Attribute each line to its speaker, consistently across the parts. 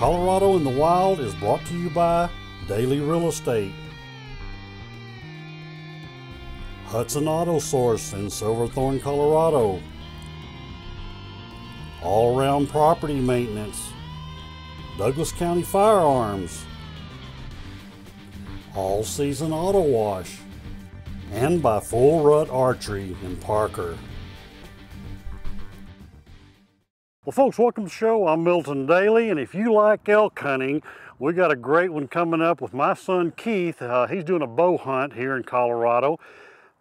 Speaker 1: Colorado in the Wild is brought to you by Daily Real Estate, Hudson Auto Source in Silverthorne, Colorado, All Around Property Maintenance, Douglas County Firearms, All Season Auto Wash, and by Full Rut Archery in Parker. Well, folks, welcome to the show. I'm Milton Daly, and if you like elk hunting, we got a great one coming up with my son Keith. He's doing a bow hunt here in Colorado.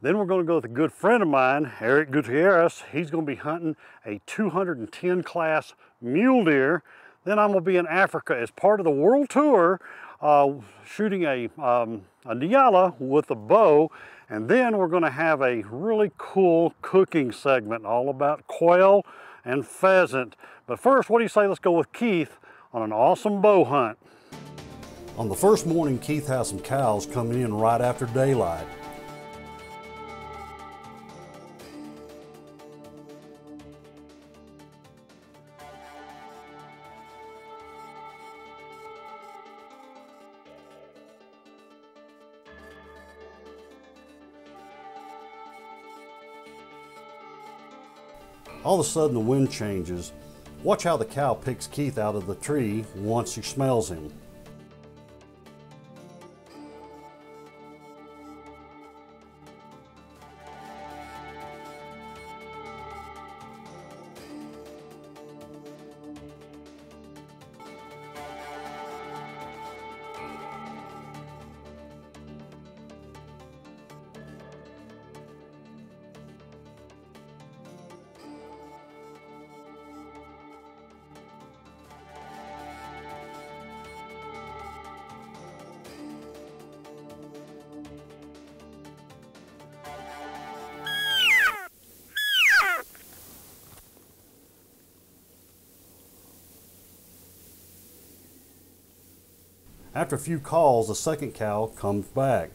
Speaker 1: Then we're going to go with a good friend of mine, Eric Gutierrez. He's going to be hunting a 210 class mule deer. Then I'm going to be in Africa as part of the world tour, shooting a Nyala with a bow. And then we're going to have a really cool cooking segment all about quail and pheasant. But first, what do you say, let's go with Keith on an awesome bow hunt. On the first morning, Keith has some cows coming in right after daylight. All of a sudden the wind changes. Watch how the cow picks Keith out of the tree once she smells him. After a few calls, the second cow comes back.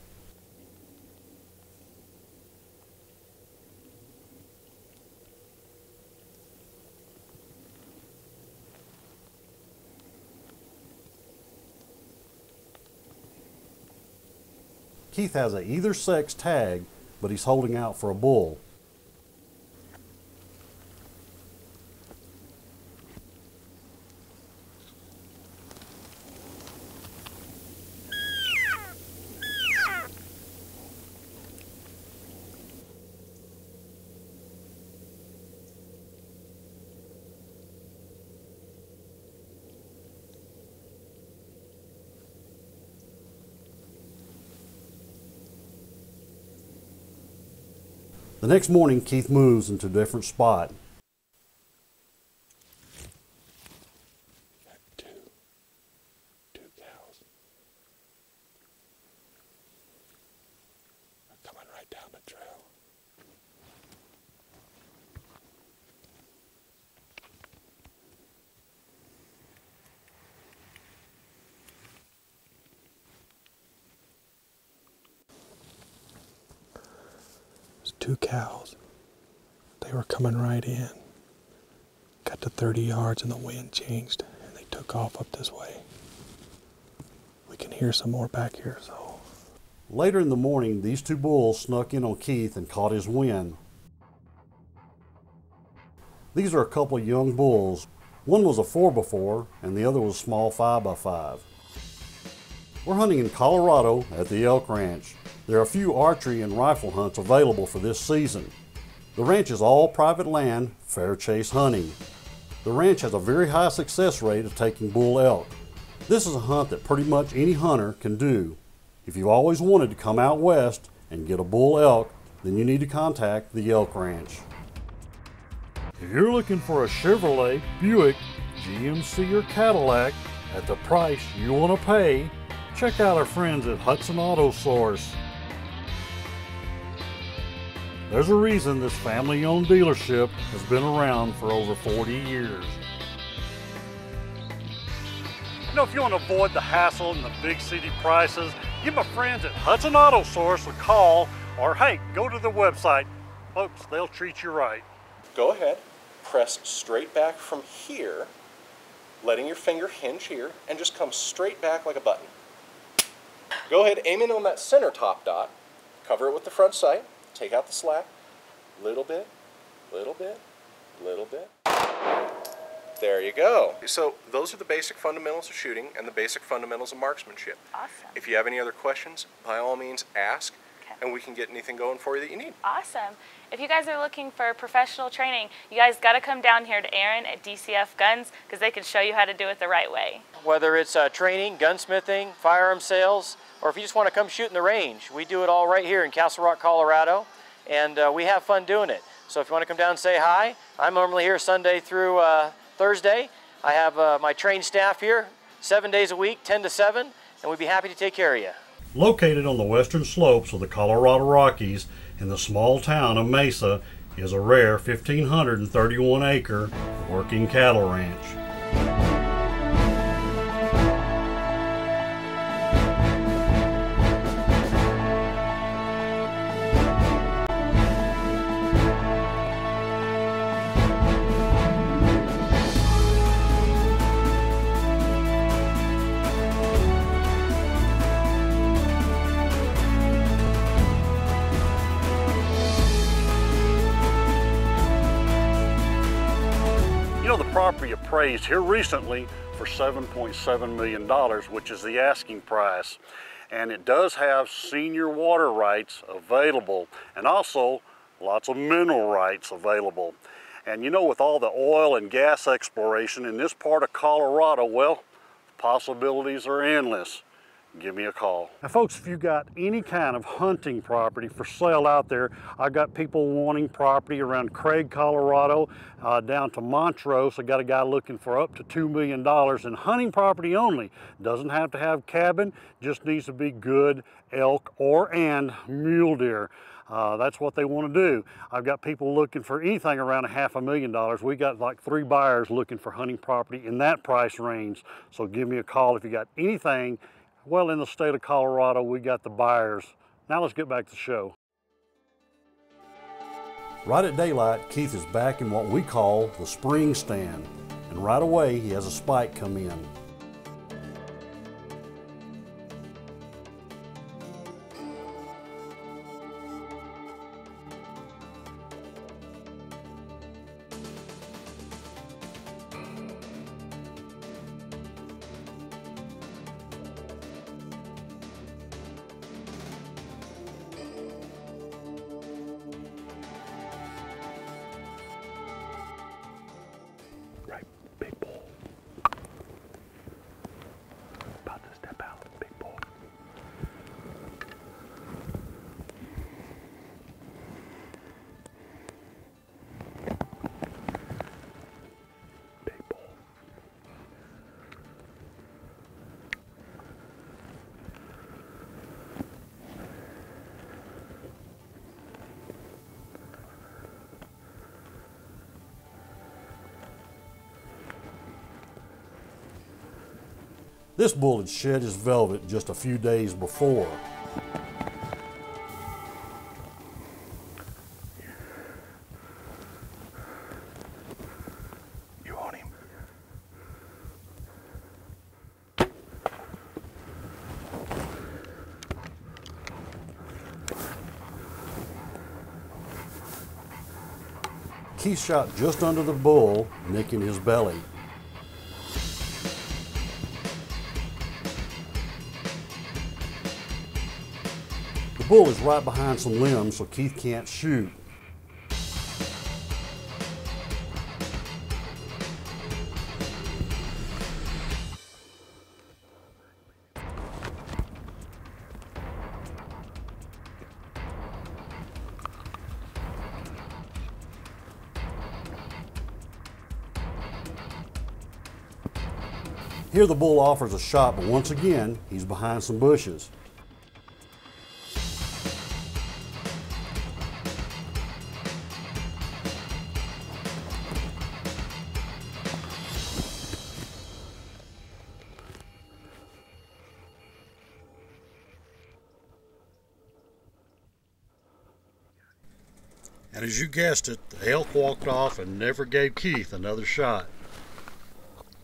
Speaker 1: Keith has a either sex tag, but he's holding out for a bull. The next morning, Keith moves into a different spot.
Speaker 2: Two cows. They're coming right down the trail. Two cows. They were coming right in. Got to 30 yards and the wind changed and they took off up this way. We can hear some more back here, so.
Speaker 1: Later in the morning, these two bulls snuck in on Keith and caught his wind. These are a couple of young bulls. One was a 4x4 and the other was a small 5x5. We're hunting in Colorado at the Elk Ranch. There are a few archery and rifle hunts available for this season. The ranch is all private land, fair chase hunting. The ranch has a very high success rate of taking bull elk. This is a hunt that pretty much any hunter can do. If you've always wanted to come out west and get a bull elk, then you need to contact the Elk Ranch. If you're looking for a Chevrolet, Buick, GMC, or Cadillac at the price you want to pay, check out our friends at Hudson Auto Source. There's a reason this family-owned dealership has been around for over 40 years. You know, if you want to avoid the hassle and the big city prices, give my friends at Hudson Auto Source a call, or hey, go to their website. Folks, they'll treat you right.
Speaker 3: Go ahead, press straight back from here, letting your finger hinge here, and just come straight back like a button. Go ahead, aim in on that center top dot, cover it with the front sight, take out the slack, little bit, little bit, little bit. There you go. So those are the basic fundamentals of shooting and the basic fundamentals of marksmanship.
Speaker 4: Awesome.
Speaker 3: If you have any other questions, by all means ask,
Speaker 4: Okay.
Speaker 3: and we can get anything going for you that you need.
Speaker 4: Awesome. If you guys are looking for professional training, you guys got to come down here to Aaron at DCF Guns because they can show you how to do it the right way.
Speaker 5: Whether it's training, gunsmithing, firearm sales, or if you just want to come shoot in the range, we do it all right here in Castle Rock, Colorado, and we have fun doing it. So if you want to come down and say hi, I'm normally here Sunday through Thursday. I have my trained staff here 7 days a week, 10 to 7, and we'd be happy to take care of you.
Speaker 1: Located on the western slopes of the Colorado Rockies in the small town of Mesa is a rare 1,531-acre working cattle ranch. You know, the property appraised here recently for $7.7 million, which is the asking price. And it does have senior water rights available and also lots of mineral rights available. And you know, with all the oil and gas exploration in this part of Colorado, well, possibilities are endless. Give me a call. Now folks, if you got any kind of hunting property for sale out there, I've got people wanting property around Craig, Colorado, down to Montrose. I got a guy looking for up to $2 million in hunting property only. Doesn't have to have cabin, just needs to be good elk and mule deer. That's what they want to do. I've got people looking for anything around $500,000. We got like 3 buyers looking for hunting property in that price range. So give me a call if you got anything. Well, in the state of Colorado, we got the buyers. Now let's get back to the show. Right at daylight, Keith is back in what we call the spring stand. And right away, he has a spike come in.
Speaker 2: Right, big bull. About to step out, big bull. Big bull.
Speaker 1: This bull had shed his velvet just a few days before.
Speaker 2: You on him?
Speaker 1: Keith shot just under the bull, nicking his belly. The bull is right behind some limbs, so Keith can't shoot. Here the bull offers a shot, but once again, he's behind some bushes. And as you guessed it, the elk walked off and never gave Keith another shot.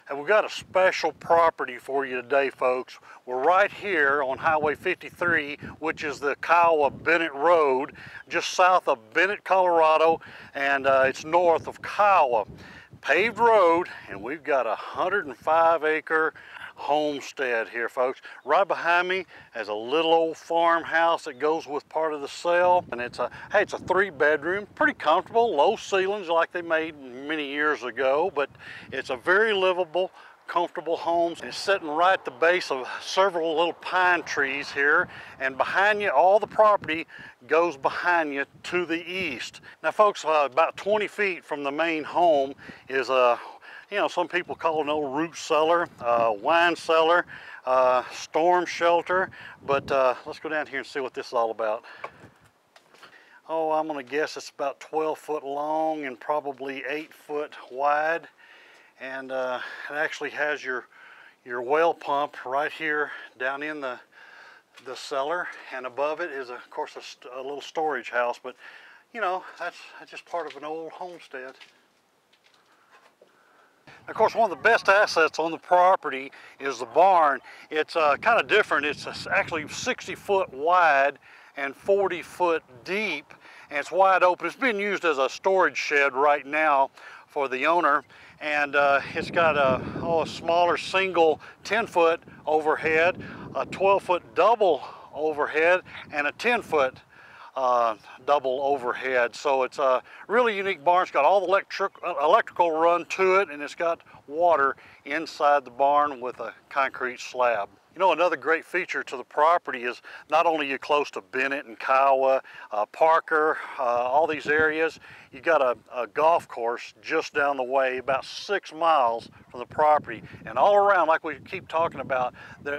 Speaker 1: Have we've got a special property for you today, folks. We're right here on Highway 53, which is the Kiowa Bennett Road, just south of Bennett, Colorado, and it's north of Kiowa. Paved road, and we've got a 105-acre homestead here, folks. Right behind me is a little old farmhouse that goes with part of the sale, and it's a 3-bedroom, pretty comfortable, low ceilings like they made many years ago, but it's a very livable, comfortable home. It's sitting right at the base of several little pine trees here, and behind you, all the property goes behind you to the east. Now, folks, about 20 feet from the main home is a, you know, some people call it an old root cellar, wine cellar, storm shelter, but let's go down here and see what this is all about. Oh, I'm gonna guess it's about 12 foot long and probably 8 foot wide. And it actually has your well pump right here down in the cellar, and above it is, of course, a little storage house, but you know, that's just part of an old homestead. Of course, one of the best assets on the property is the barn. It's kind of different. It's actually 60 foot wide and 40 foot deep, and it's wide open. It's being used as a storage shed right now for the owner, and it's got a smaller single 10-foot overhead, a 12-foot double overhead, and a 10-foot double overhead. So it's a really unique barn. It's got all the electrical run to it, and it's got water inside the barn with a concrete slab. You know, another great feature to the property is not only you're close to Bennett and Kiowa, Parker, all these areas, you got a golf course just down the way, about 6 miles from the property. And all around, like we keep talking about,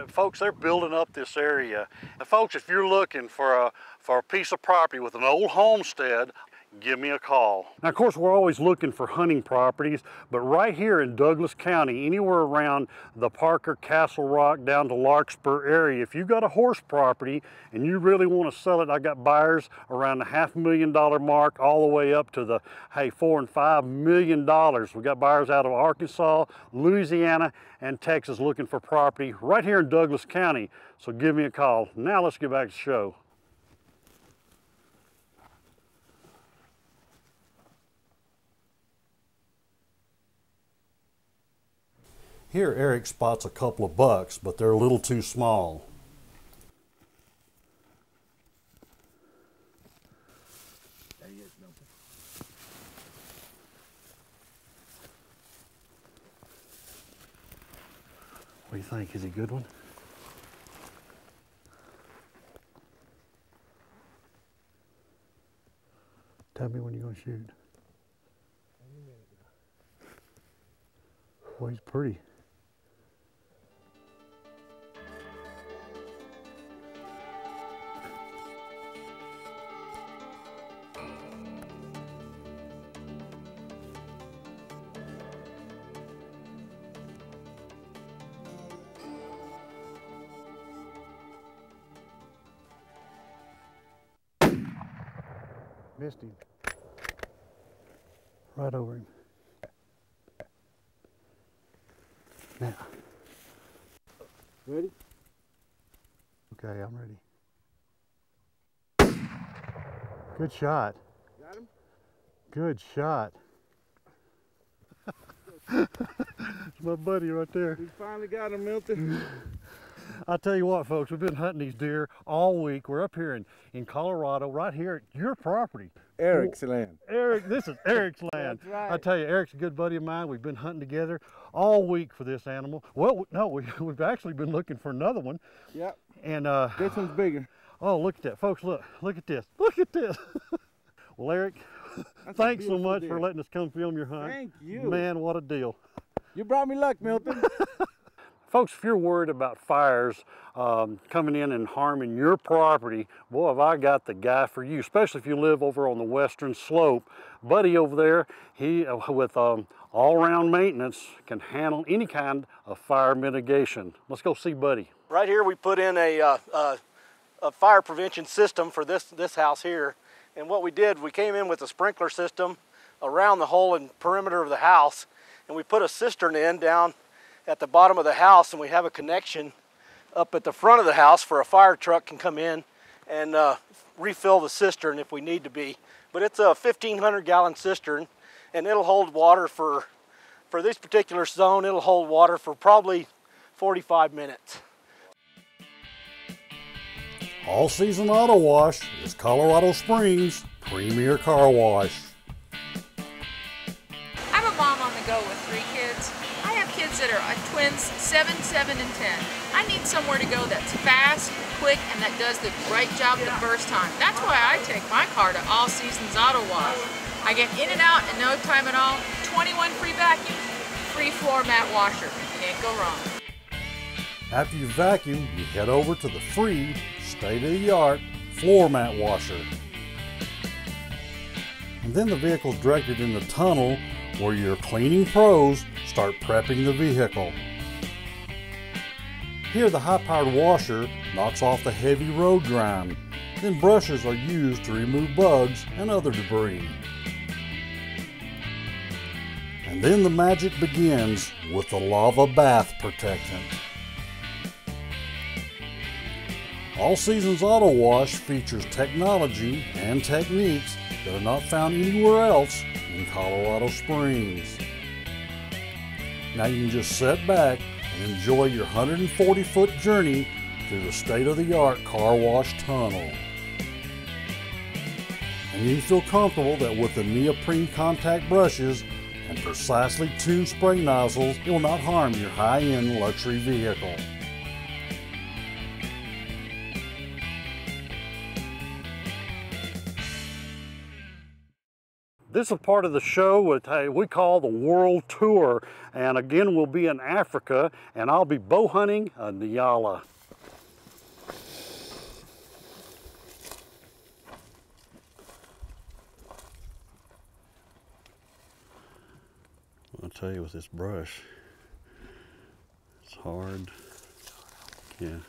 Speaker 1: folks, they're building up this area. And folks, if you're looking for a piece of property with an old homestead, give me a call. Now, of course, we're always looking for hunting properties, but right here in Douglas County, anywhere around the Parker, Castle Rock, down to Larkspur area, if you've got a horse property and you really want to sell it, I got buyers around the $500,000 mark all the way up to the, hey, $4 and $5 million. We got buyers out of Arkansas, Louisiana, and Texas looking for property right here in Douglas County. So give me a call. Now let's get back to the show. Here Eric spots a couple of bucks, but they're a little too small.
Speaker 2: There he is, Milton.
Speaker 1: What do you think? Is he a good one? Tell me when you're going to shoot. Well, he's pretty. Missed him. Right over him. Now.
Speaker 2: Ready?
Speaker 1: Okay, I'm ready. Good shot.
Speaker 2: Got him?
Speaker 1: Good shot. That's my buddy right there.
Speaker 2: We finally got him, Milton.
Speaker 1: I'll tell you what, folks, we've been hunting these deer all week. We're up here in Colorado, right here at your property.
Speaker 2: Eric's land.
Speaker 1: Eric, this is Eric's land.
Speaker 2: That's right.
Speaker 1: I tell you, Eric's a good buddy of mine. We've been hunting together all week for this animal. Well, no, we've actually been looking for another one.
Speaker 2: Yep.
Speaker 1: And
Speaker 2: This one's bigger.
Speaker 1: oh, look at that, folks! Look at this! Look at this! Well, Eric, thanks so much for letting us come film your hunt.
Speaker 2: Thank you.
Speaker 1: Man, what a deal!
Speaker 2: You brought me luck, Milton.
Speaker 1: Folks, if you're worried about fires coming in and harming your property, boy, have I got the guy for you, especially if you live over on the western slope. Buddy over there, he, with all-around maintenance, can handle any kind of fire mitigation. Let's go see Buddy.
Speaker 5: Right here we put in a fire prevention system for this house here. And what we did, we came in with a sprinkler system around the whole and perimeter of the house, and we put a cistern in down
Speaker 6: at the bottom of the house, and we have a connection up at the front of the house for a fire truck can come in and refill the cistern if we need to be. But it's a 1,500-gallon cistern, and it'll hold water for this particular zone, it'll hold water for probably 45 minutes.
Speaker 1: All Season Auto Wash is Colorado Springs' premier car wash.
Speaker 7: I'm a mom on the go with 3 kids. I have kids that are twins, 7, 7, and 10. I need somewhere to go that's fast, quick, and that does the right job the first time. That's why I take my car to All Seasons Auto Wash. I get in and out in no time at all, 21 free vacuums, free floor mat washer. Can't go wrong.
Speaker 1: After you vacuum, you head over to the free, state-of-the-art floor mat washer. And then the vehicle is directed in the tunnel where your cleaning pros start prepping the vehicle. Here the high-powered washer knocks off the heavy road grime. Then brushes are used to remove bugs and other debris. And then the magic begins with the lava bath protectant. All Seasons Auto Wash features technology and techniques that are not found anywhere else in Colorado Springs. Now you can just sit back and enjoy your 140-foot journey through the state-of-the-art car wash tunnel. And you can feel comfortable that with the neoprene contact brushes and precisely tuned spray nozzles, it will not harm your high-end luxury vehicle. This is part of the show we call the World Tour, and again we'll be in Africa, and I'll be bow hunting a Nyala. I'll tell you, with this brush, it's hard. Yeah.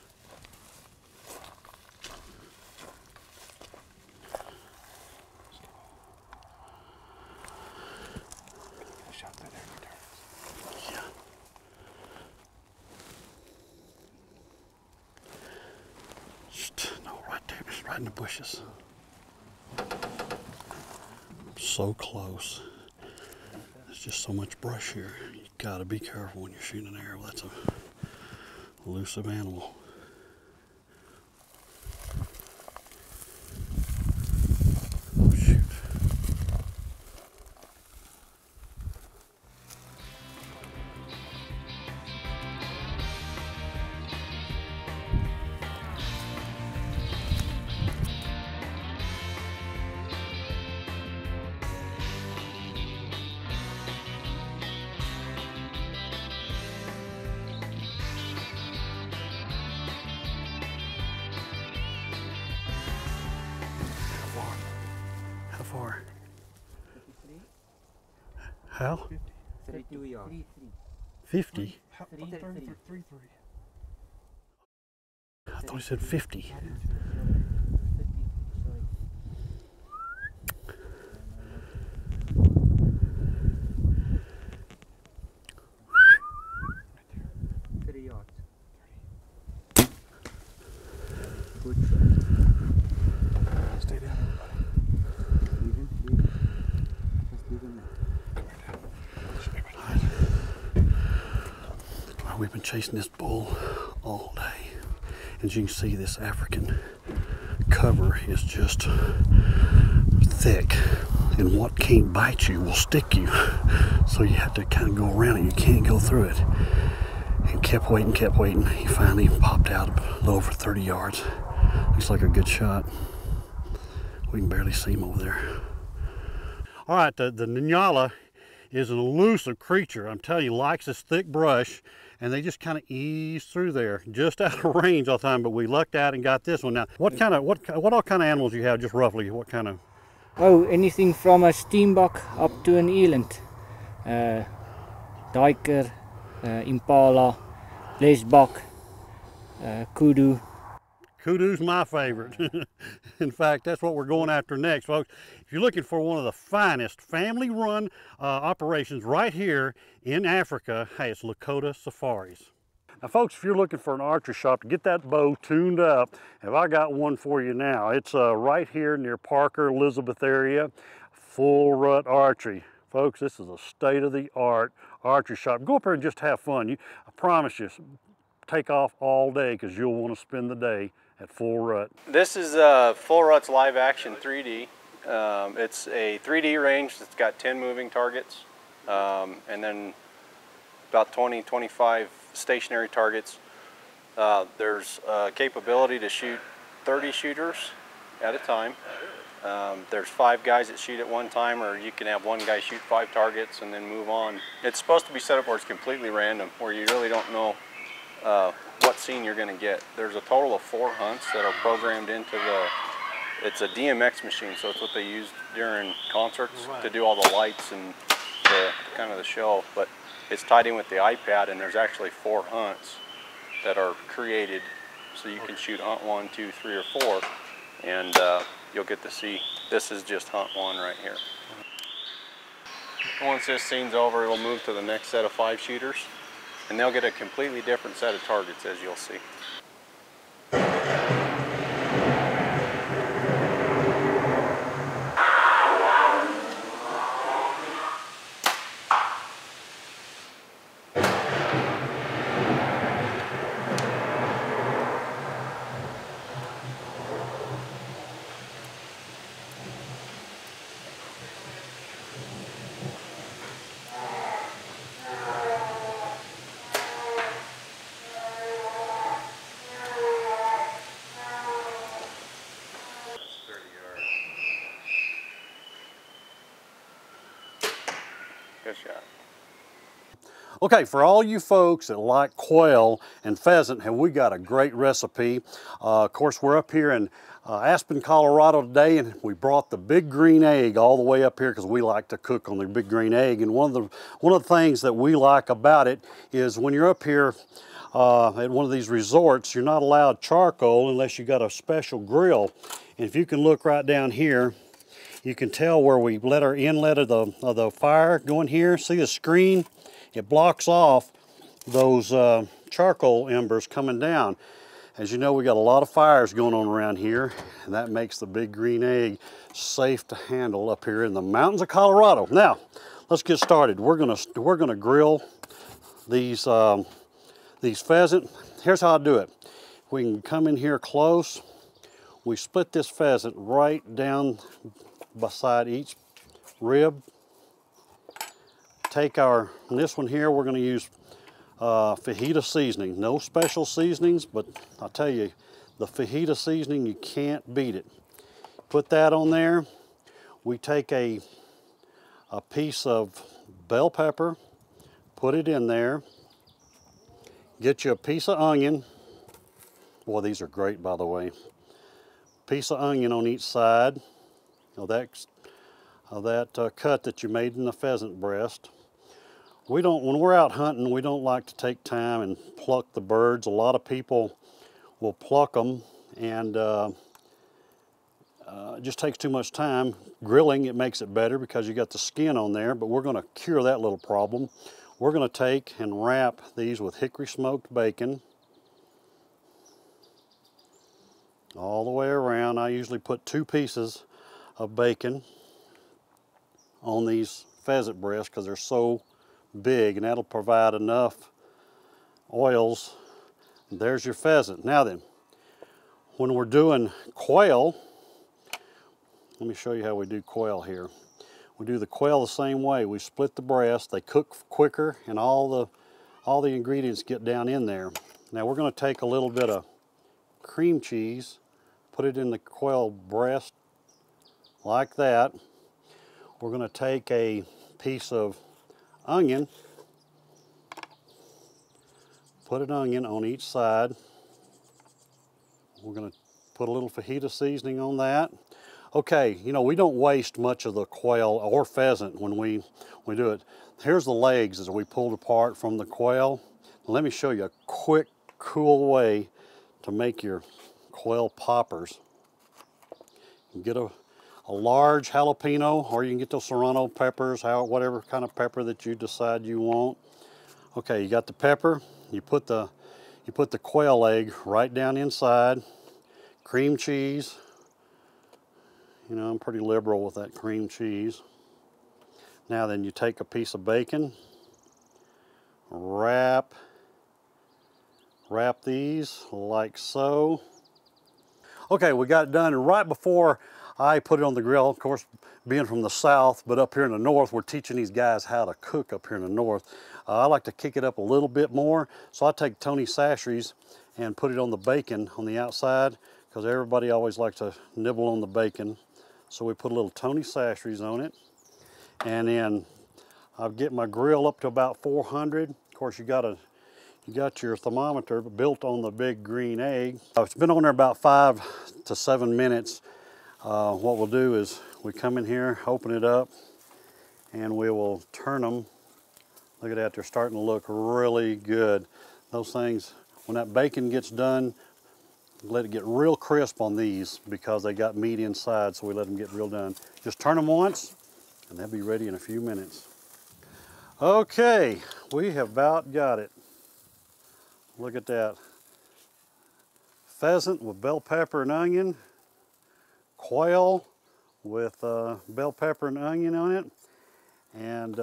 Speaker 1: No, right there, just right in the bushes. So close. There's just so much brush here. You gotta be careful when you're shooting an arrow. That's a elusive animal. Oh shoot. How far? How?
Speaker 8: 32 yards.
Speaker 1: 50?
Speaker 2: 33.
Speaker 1: I thought he said 50.
Speaker 8: Good shot.
Speaker 2: Stay down.
Speaker 1: We've been chasing this bull all day. As you can see, this African cover is just thick, and what can't bite you will stick you. So you have to kind of go around it. You can't go through it. And kept waiting. He finally popped out a little over 30 yards. Looks like a good shot. We can barely see him over there. All right, the Nyala is an elusive creature. I'm telling you, likes this thick brush, and they just kind of ease through there, just out of range all the time. But we lucked out and got this one. Now, what all kind of animals you have, just roughly? What kind of?
Speaker 8: Oh, anything from a steenbok up to an eland, duiker, impala, lesbok, kudu.
Speaker 1: Kudu's my favorite. In fact, that's what we're going after next, folks. If you're looking for one of the finest family-run operations right here in Africa, hey, it's Lakota Safaris. Now, folks, if you're looking for an archery shop to get that bow tuned up, have I got one for you now. It's right here near Parker, Elizabeth area, Full Rut Archery. Folks, this is a state-of-the-art archery shop. Go up there and just have fun. I promise you, take off all day because you'll want to spend the day at Full Rut.
Speaker 9: This is Full Rut's live action 3D. It's a 3D range that's got 10 moving targets and then about 20-25 stationary targets. There's capability to shoot 30 shooters at a time. There's 5 guys that shoot at one time, or you can have one guy shoot 5 targets and then move on. It's supposed to be set up where it's completely random, where you really don't know what scene you're going to get. There's a total of 4 hunts that are programmed into it's a DMX machine, so it's what they use during concerts to do all the lights and kind of the show, but it's tied in with the iPad, and there's actually 4 hunts that are created, so you can shoot hunt 1, 2, 3, or 4, and you'll get to see, this is just hunt 1 right here. Once this scene's over, it'll move to the next set of 5 shooters, and they'll get a completely different set of targets, as you'll see. Good shot.
Speaker 1: Okay, for all you folks that like quail and pheasant, have we got a great recipe. Of course, we're up here in Aspen, Colorado today, and we brought the big green egg all the way up here because we like to cook on the big green egg. And one of the things that we like about it is when you're up here at one of these resorts, you're not allowed charcoal unless you got a special grill. And if you can look right down here, you can tell where we let our inlet of the fire go in here. See the screen? It blocks off those charcoal embers coming down. As you know, we got a lot of fires going on around here, and that makes the big green egg safe to handle up here in the mountains of Colorado. Now, let's get started. We're gonna grill these pheasant. Here's how I do it. We can come in here close. We split this pheasant right down beside each rib. Take this one here, we're going to use fajita seasoning. No special seasonings, but I'll tell you, the fajita seasoning, you can't beat it. Put that on there. We take a piece of bell pepper, put it in there. Get you a piece of onion. Boy, these are great, by the way. Piece of onion on each side of that cut that you made in the pheasant breast. When we're out hunting, we don't like to take time and pluck the birds. A lot of people will pluck them, and it just takes too much time. Grilling, it makes it better because you got the skin on there, but we're going to cure that little problem. We're going to take and wrap these with hickory smoked bacon all the way around. I usually put 2 pieces of bacon on these pheasant breasts because they're so big, and that'll provide enough oils. There's your pheasant. Now then, when we're doing quail, let me show you how we do quail here. We do the quail the same way. We split the breast. They cook quicker, and all the ingredients get down in there. Now we're going to take a little bit of cream cheese, put it in the quail breast like that. We're going to take a piece of onion, put an onion on each side. We're going to put a little fajita seasoning on that. Okay, you know, we don't waste much of the quail or pheasant when we do it. Here's the legs as we pulled apart from the quail. Let me show you a quick, cool way to make your quail poppers. You can get a large jalapeno, or you can get those serrano peppers, whatever kind of pepper that you decide you want. Okay, you got the pepper. You put the quail egg right down inside. Cream cheese. You know, I'm pretty liberal with that cream cheese. Now then, you take a piece of bacon, wrap these like so. Okay, we got it done, and right before I put it on the grill, of course, being from the south, but up here in the north, we're teaching these guys how to cook up here in the north. I like to kick it up a little bit more, so I take Tony Chachere's and put it on the bacon on the outside, because everybody always likes to nibble on the bacon. So we put a little Tony Chachere's on it, and then I'll get my grill up to about 400. Of course, you got your thermometer built on the big green egg. It's been on there about 5 to 7 minutes. What we'll do is we come in here, open it up, and we will turn them. Look at that, they're starting to look really good. Those things, when that bacon gets done, let it get real crisp on these because they got meat inside, so we let them get real done. Just turn them once, and they'll be ready in a few minutes. Okay, we have about got it. Look at that. Pheasant with bell pepper and onion. Quail with bell pepper and onion on it. And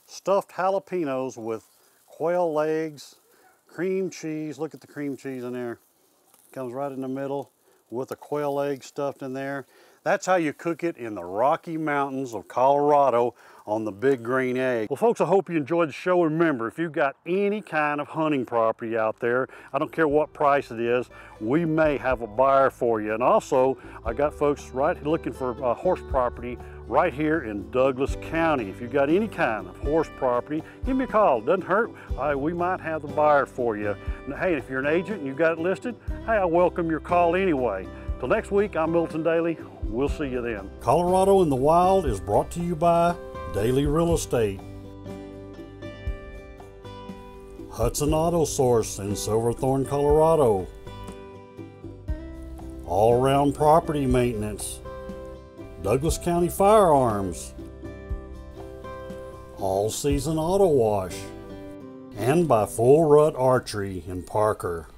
Speaker 1: stuffed jalapenos with quail legs, cream cheese. Look at the cream cheese in there. Comes right in the middle with a quail egg stuffed in there. That's how you cook it in the Rocky Mountains of Colorado on the big green egg. Well, folks, I hope you enjoyed the show. Remember, if you've got any kind of hunting property out there, I don't care what price it is, we may have a buyer for you. And also, I got folks right looking for horse property right here in Douglas County. If you've got any kind of horse property, give me a call. Doesn't hurt. We might have the buyer for you. And hey, if you're an agent and you've got it listed, hey, I welcome your call anyway. Till next week, I'm Milton Daly. We'll see you then. Colorado in the Wild is brought to you by Daily Real Estate, Hudson Auto Source in Silverthorne, Colorado, All Around Property Maintenance, Douglas County Firearms, All Season Auto Wash, and by Full Rut Archery in Parker.